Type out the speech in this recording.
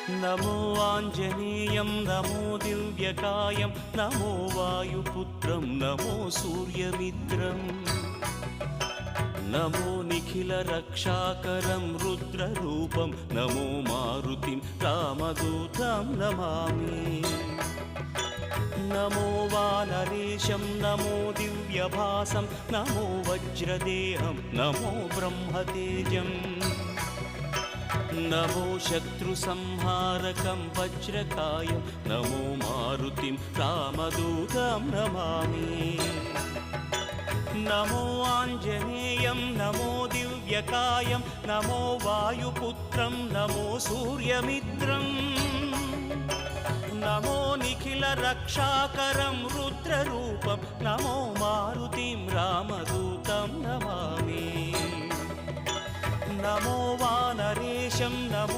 नमो आञ्जनेयं नमो दिव्यकायं नमो वायुपुत्रं नमो सूर्यमित्रम् नमो निखिलरक्षाकरं रुद्ररूपं नमो मारुतिं रामदूतं Namami नमो वानरेशं नमो दिव्यभासं नमो वज्रदेहं नमो ब्रह्मतेजम् नमो शत्रुसंहारकं वज्रकायं नमो मारुतिं रामदूतं Namami नमो आञ्जनेयं नमो दिव्यकायं नमो वायुपुत्रं नमो सूर्यमित्रम् नमो निखिलरक्षाकरं रुद्ररूपं नमो मारुतिं रामदूतं Namami नमो वानरेशं नमो